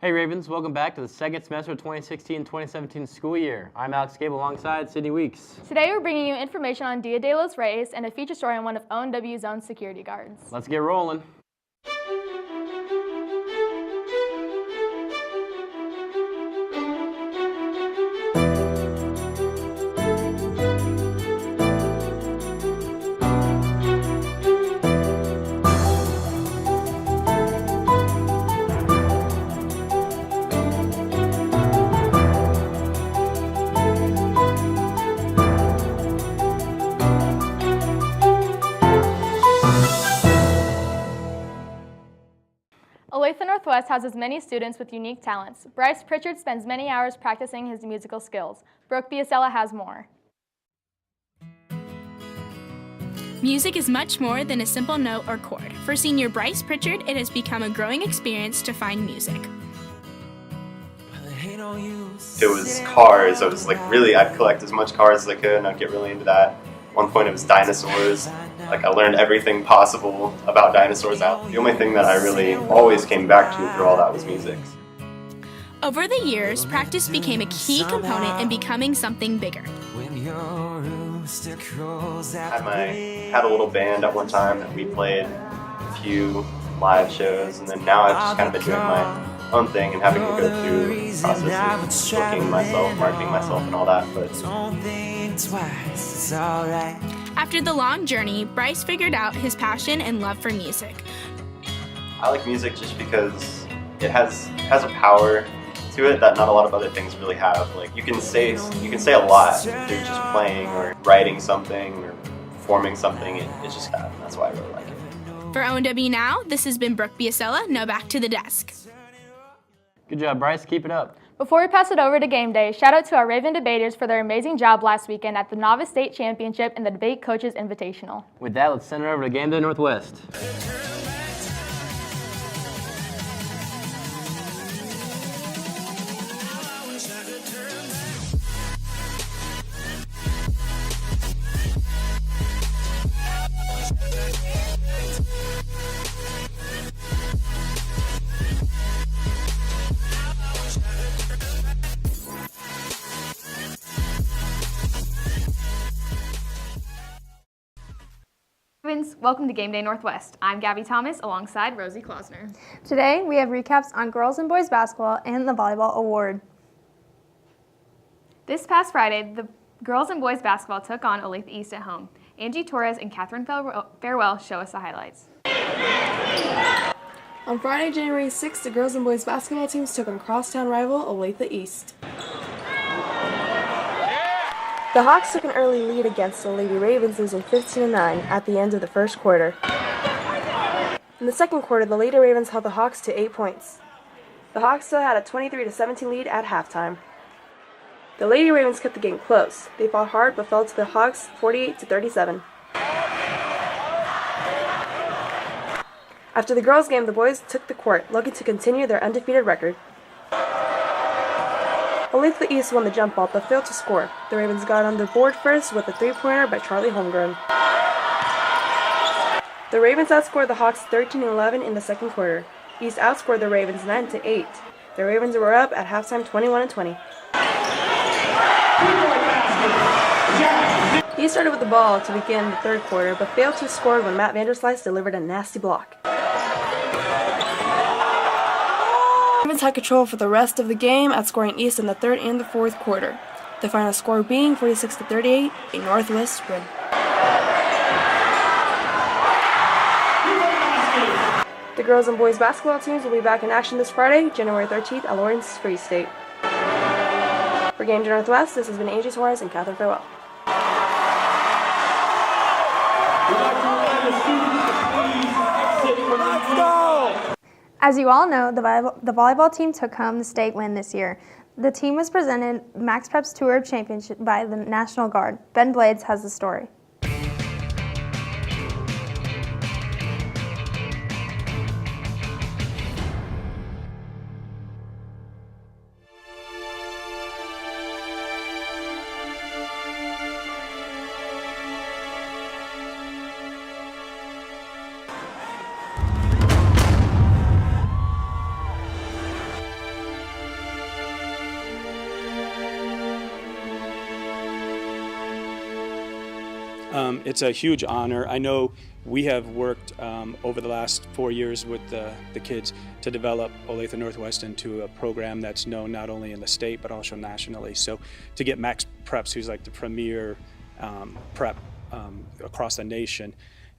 Hey Ravens, welcome back to the second semester of 2016-2017 school year. I'm Alex Gable alongside Sydney Weeks. Today we're bringing you information on Dia de los Reyes and a feature story on one of ONW's own security guards. Let's get rolling. Olathe Northwest houses many students with unique talents. Bryce Pritchard spends many hours practicing his musical skills. Brooke Biasella has more. Music is much more than a simple note or chord. For senior Bryce Pritchard, it has become a growing experience to find music. It was cars. I was I'd collect as much cars as I could and I'd get really into that. At one point it was dinosaurs. I learned everything possible about dinosaurs out. The only thing that I really always came back to through all that was music. Over the years, practice became a key component in becoming something bigger. I had a little band at one time that we played a few live shows, and then now I've just kind of been doing my own thing and having to go through the process of booking myself, marketing myself, and all that. But after the long journey, Bryce figured out his passion and love for music. I like music just because it has a power to it that not a lot of other things really have. You can say a lot through just playing or writing something or performing something. It's just that. That's why I really like it. For ONW Now, this has been Brooke Biasella. Now back to the desk. Good job, Bryce. Keep it up. Before we pass it over to Game Day, shout out to our Raven debaters for their amazing job last weekend at the Novice State Championship and the Debate Coaches Invitational. With that, let's send it over to GameDay Northwest. Welcome to Game Day Northwest. I'm Gabby Thomas alongside Rosie Klausner. Today we have recaps on girls and boys basketball and the volleyball award. This past Friday, the girls and boys basketball took on Olathe East at home. Angie Torres and Catherine Farewell show us the highlights. On Friday, January 6th, the girls and boys basketball teams took on crosstown rival Olathe East. The Hawks took an early lead against the Lady Ravens, losing 15-9 at the end of the first quarter. In the second quarter, the Lady Ravens held the Hawks to 8 points. The Hawks still had a 23-17 lead at halftime. The Lady Ravens kept the game close. They fought hard but fell to the Hawks 48-37. After the girls' game, the boys took the court, looking to continue their undefeated record. Olathe East won the jump ball but failed to score. The Ravens got on the board first with a three-pointer by Charlie Holmgren. The Ravens outscored the Hawks 13-11 in the second quarter. East outscored the Ravens 9-8. The Ravens were up at halftime 21-20. East started with the ball to begin the third quarter but failed to score when Matt Vanderslice delivered a nasty block. The Ravens had control for the rest of the game, outscoring East in the third and the fourth quarter. The final score being 46-38, a Northwest win. The girls and boys basketball teams will be back in action this Friday, January 13th at Lawrence Free State. For Game Day Northwest, this has been Angie Torres and Catherine Farewell. As you all know, the volleyball team took home the state win this year. The team was presented Max Prep's Tour Championship by the National Guard. Ben Blades has the story. It's a huge honor. I know we have worked over the last 4 years with the kids to develop Olathe Northwest into a program that's known not only in the state but also nationally. So to get Max Preps, who's like the premier prep across the nation,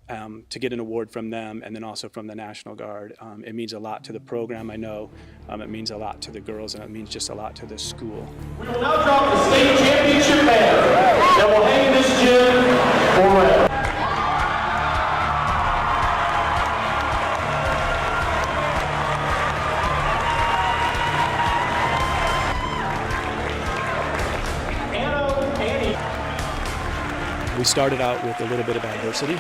to get an award from them and then also from the National Guard, it means a lot to the program, I know. It means a lot to the girls, and it means just a lot to the school. We will now drop the state championship banner that will hang in this gym forever. We started out with a little bit of adversity,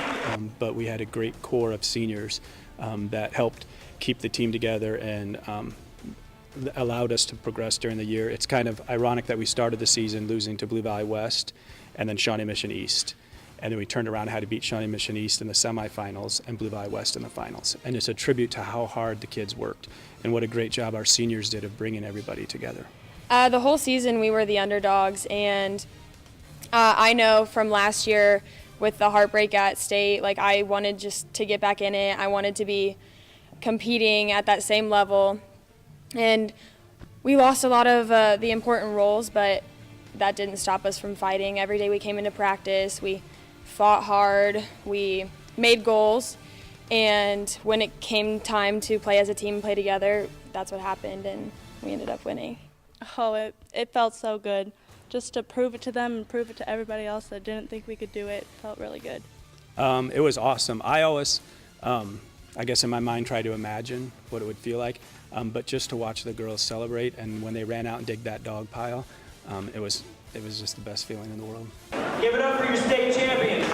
but we had a great core of seniors that helped keep the team together and allowed us to progress during the year. It's kind of ironic that we started the season losing to Blue Valley West and then Shawnee Mission East. And then we turned around and had to beat Shawnee Mission East in the semifinals and Blue Valley West in the finals. And it's a tribute to how hard the kids worked and what a great job our seniors did of bringing everybody together. The whole season we were the underdogs, and I know from last year with the heartbreak at state, like I wanted just to get back in it. I wanted to be competing at that same level. And we lost a lot of the important roles, but that didn't stop us from fighting. Every day we came into practice, we fought hard, we made goals, and when it came time to play as a team and play together, that's what happened, and we ended up winning. Oh, it felt so good. Just to prove it to them and prove it to everybody else that didn't think we could do it, felt really good. It was awesome. I always, I guess in my mind, try to imagine what it would feel like, but just to watch the girls celebrate, and when they ran out and dig that dog pile, it was just the best feeling in the world. Give it up for your state champions.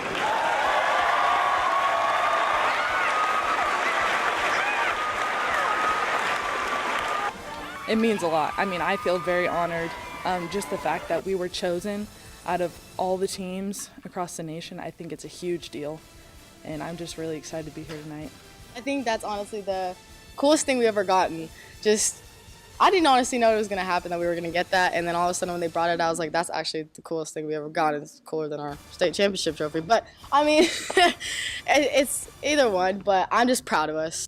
It means a lot. I mean, I feel very honored. Just the fact that we were chosen out of all the teams across the nation, I think it's a huge deal. And I'm just really excited to be here tonight. I think that's honestly the coolest thing we ever gotten. I didn't honestly know it was going to happen, that we were going to get that. And then all of a sudden when they brought it out, I was like, that's actually the coolest thing we ever got. It's cooler than our state championship trophy. But, I mean, it's either one, but I'm just proud of us.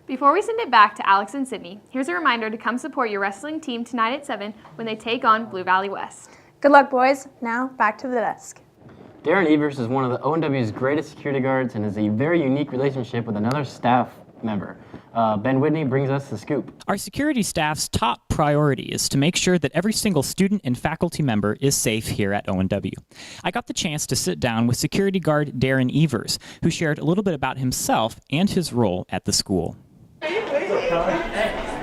Before we send it back to Alex and Sydney, here's a reminder to come support your wrestling team tonight at 7 when they take on Blue Valley West. Good luck, boys. Now, back to the desk. Darren Evers is one of the ONW's greatest security guards and has a very unique relationship with another staff member. Ben Whitney brings us the scoop. Our security staff's top priority is to make sure that every single student and faculty member is safe here at ONW. I got the chance to sit down with security guard Darren Evers, who shared a little bit about himself and his role at the school.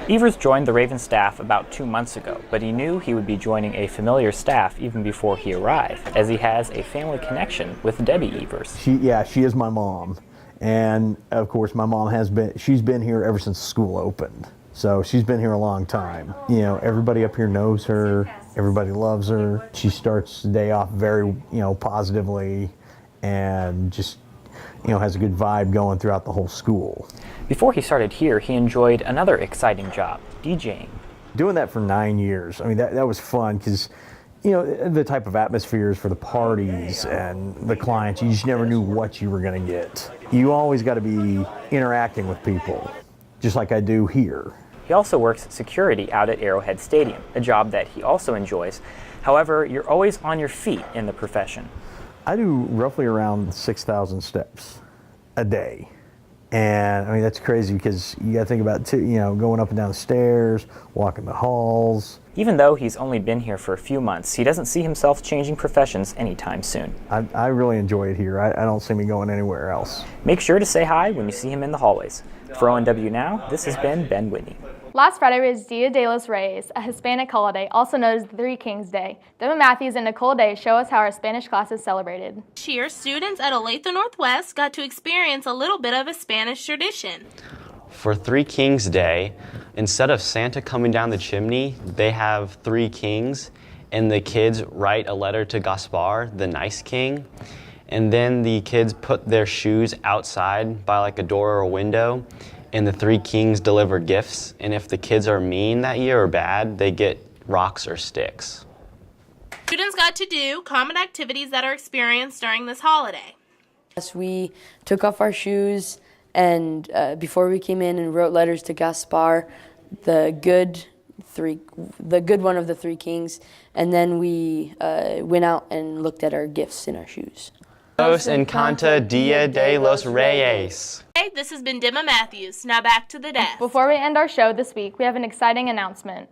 Evers joined the Raven staff about 2 months ago, but he knew he would be joining a familiar staff even before he arrived, as he has a family connection with Debbie Evers. She is my mom. And of course, my mom she's been here ever since school opened. So she's been here a long time. You know, everybody up here knows her, everybody loves her. She starts the day off very, positively and just, has a good vibe going throughout the whole school. Before he started here, he enjoyed another exciting job, DJing. Doing that for 9 years, I mean, that was fun because, the type of atmospheres for the parties and the clients, you just never knew what you were going to get. You always got to be interacting with people, just like I do here. He also works security out at Arrowhead Stadium, a job that he also enjoys. However, you're always on your feet in the profession. I do roughly around 6,000 steps a day. And I mean, that's crazy because you got to think about going up and down the stairs, walking the halls. Even though he's only been here for a few months, he doesn't see himself changing professions anytime soon. I really enjoy it here. I don't see me going anywhere else. Make sure to say hi when you see him in the hallways. For ONW Now, this has been Ben Whitney. Last Friday was Dia de los Reyes, a Hispanic holiday, also known as the Three Kings Day. Devin Matthews and Nicole Day show us how our Spanish classes celebrated. This year, students at Olathe Northwest got to experience a little bit of a Spanish tradition. For Three Kings Day, instead of Santa coming down the chimney, they have three kings, and the kids write a letter to Gaspar, the nice king, And then the kids put their shoes outside by like a door or a window, and the three kings deliver gifts. And if the kids are mean that year or bad, they get rocks or sticks. Students got to do common activities that are experienced during this holiday. We took off our shoes and before we came in and wrote letters to Gaspar, the good one of the three kings, and then we went out and looked at our gifts in our shoes. Los Encanta Dia de los Reyes. Hey, this has been Dimma Matthews. Now back to the desk. Before we end our show this week, we have an exciting announcement.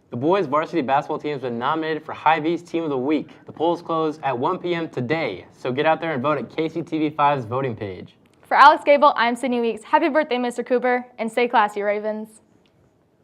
The boys varsity basketball team has been nominated for Hy-Vee's Team of the Week. The polls close at 1 p.m. today, so get out there and vote at KCTV5's voting page. For Alex Gable, I'm Sydney Weeks. Happy birthday, Mr. Cooper, and stay classy, Ravens.